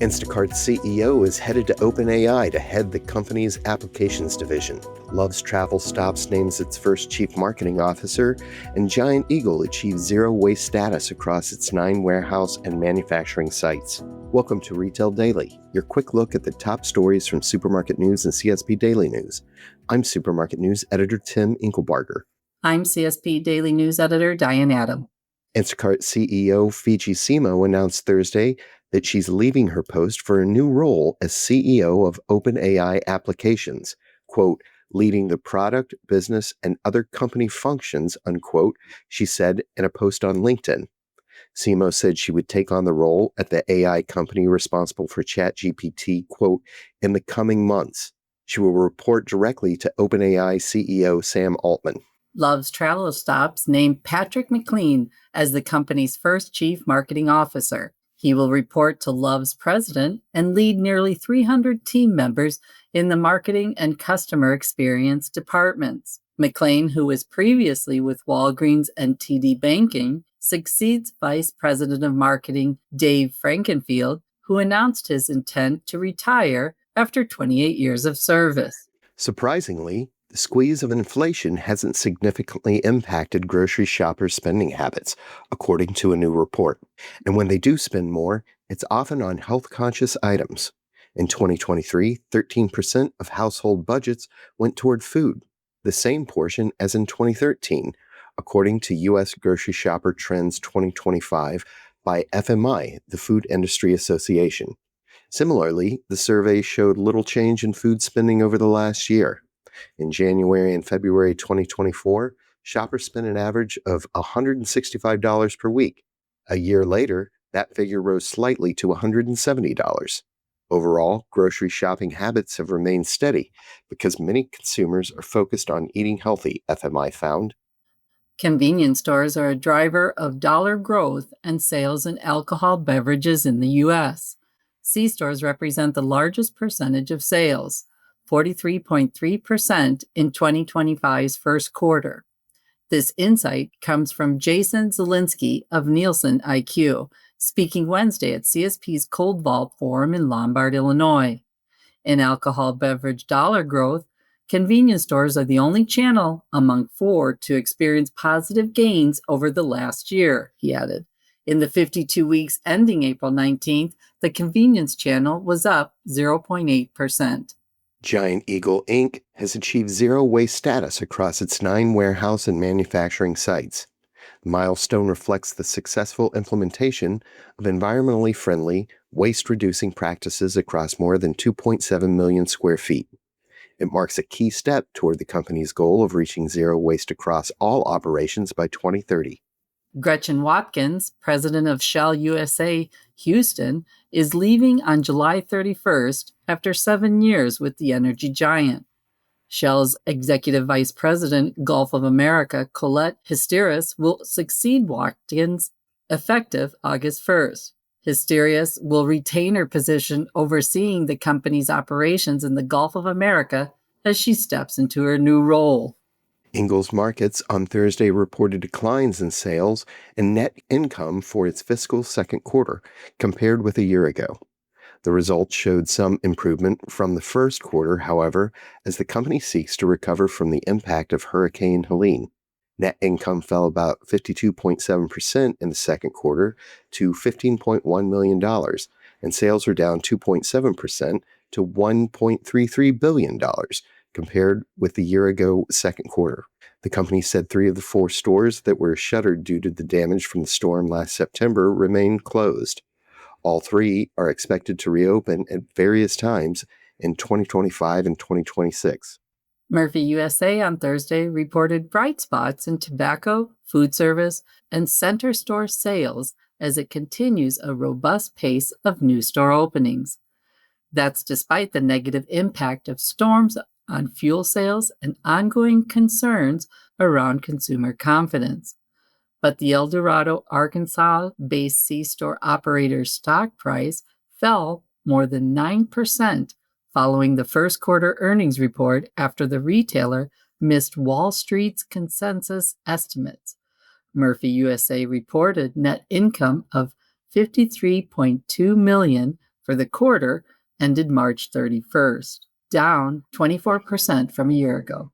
Instacart's CEO is headed to OpenAI to head the company's applications division. Love's Travel Stops names its first chief marketing officer, and Giant Eagle achieves zero waste status across its 9 warehouse and manufacturing sites. Welcome to Retail Daily, your quick look at the top stories from Supermarket News and CSP Daily News. I'm Supermarket News editor Tim Inkelbarger. I'm CSP Daily News editor Diane Adam. Instacart CEO Fiji Simo announced Thursday that she's leaving her post for a new role as CEO of OpenAI Applications, quote, leading the product, business, and other company functions, unquote, she said in a post on LinkedIn. Simo said she would take on the role at the AI company responsible for ChatGPT, quote, in the coming months. She will report directly to OpenAI CEO Sam Altman. Love's Travel Stops named Patrick McLean as the company's first chief marketing officer. He will report to Love's president and lead nearly 300 team members in the marketing and customer experience departments. McLean, who was previously with Walgreens and TD Banking, succeeds Vice President of Marketing Dave Frankenfield, who announced his intent to retire after 28 years of service. Surprisingly, the squeeze of inflation hasn't significantly impacted grocery shoppers' spending habits, according to a new report. And when they do spend more, it's often on health-conscious items. In 2023, 13% of household budgets went toward food, the same portion as in 2013, according to U.S. Grocery Shopper Trends 2025 by FMI, the Food Industry Association. Similarly, the survey showed little change in food spending over the last year. In January and February 2024, shoppers spent an average of $165 per week. A year later, that figure rose slightly to $170. Overall, grocery shopping habits have remained steady because many consumers are focused on eating healthy, FMI found. Convenience stores are a driver of dollar growth and sales in alcohol beverages in the U.S. C-stores represent the largest percentage of sales, 43.3% in 2025's first quarter. This insight comes from Jason Zielinski of Nielsen IQ, speaking Wednesday at CSP's Cold Vault Forum in Lombard, Illinois. In alcohol beverage dollar growth, convenience stores are the only channel among 4 to experience positive gains over the last year, he added. In the 52 weeks ending April 19th, the convenience channel was up 0.8%. Giant Eagle Inc. has achieved zero waste status across its 9 warehouse and manufacturing sites. The milestone reflects the successful implementation of environmentally friendly, waste-reducing practices across more than 2.7 million square feet. It marks a key step toward the company's goal of reaching zero waste across all operations by 2030. Gretchen Watkins, president of Shell USA Houston, is leaving on July 31st after 7 years with the energy giant. Shell's executive vice president, Gulf of America, Colette Hysteris, will succeed Watkins effective August 1st. Hysteris will retain her position overseeing the company's operations in the Gulf of America as she steps into her new role. Ingalls Markets on Thursday reported declines in sales and net income for its fiscal second quarter compared with a year ago. The results showed some improvement from the first quarter, however, as the company seeks to recover from the impact of Hurricane Helene. Net income fell about 52.7% in the second quarter to $15.1 million, and sales are down 2.7% to $1.33 billion, compared with the year-ago second quarter. The company said 3 of the 4 stores that were shuttered due to the damage from the storm last September remain closed. All 3 are expected to reopen at various times in 2025 and 2026. Murphy USA on Thursday reported bright spots in tobacco, food service, and center store sales as it continues a robust pace of new store openings. That's despite the negative impact of storms on fuel sales and ongoing concerns around consumer confidence. But the El Dorado, Arkansas-based C-store operator's stock price fell more than 9% following the first quarter earnings report after the retailer missed Wall Street's consensus estimates. Murphy USA reported net income of $53.2 million for the quarter ended March 31st, down 24% from a year ago.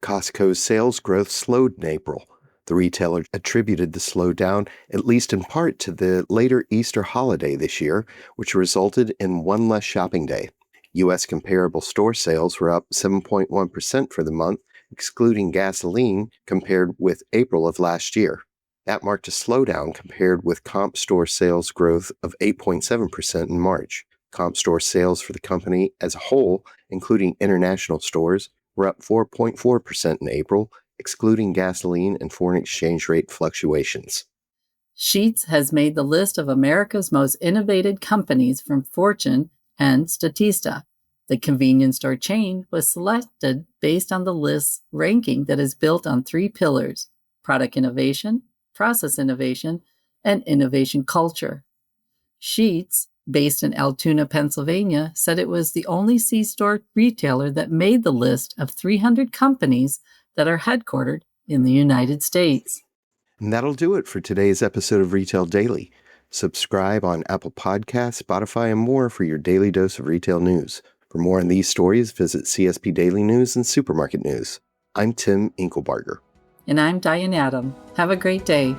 Costco's sales growth slowed in April. The retailer attributed the slowdown, at least in part, to the later Easter holiday this year, which resulted in one less shopping day. U.S. comparable store sales were up 7.1% for the month, excluding gasoline, compared with April of last year. That marked a slowdown compared with comp store sales growth of 8.7% in March. Comp store sales for the company as a whole, including international stores, were up 4.4% in April, excluding gasoline and foreign exchange rate fluctuations. Sheetz has made the list of America's most innovative companies from Fortune and Statista. The convenience store chain was selected based on the list's ranking that is built on 3 pillars: product innovation, process innovation, and innovation culture. Sheetz, based in Altoona, Pennsylvania, said it was the only C-store retailer that made the list of 300 companies that are headquartered in the United States. And that'll do it for today's episode of Retail Daily. Subscribe on Apple Podcasts, Spotify, and more for your daily dose of retail news. For more on these stories, visit CSP Daily News and Supermarket News. I'm Tim Inkelbarger. And I'm Diane Adam. Have a great day.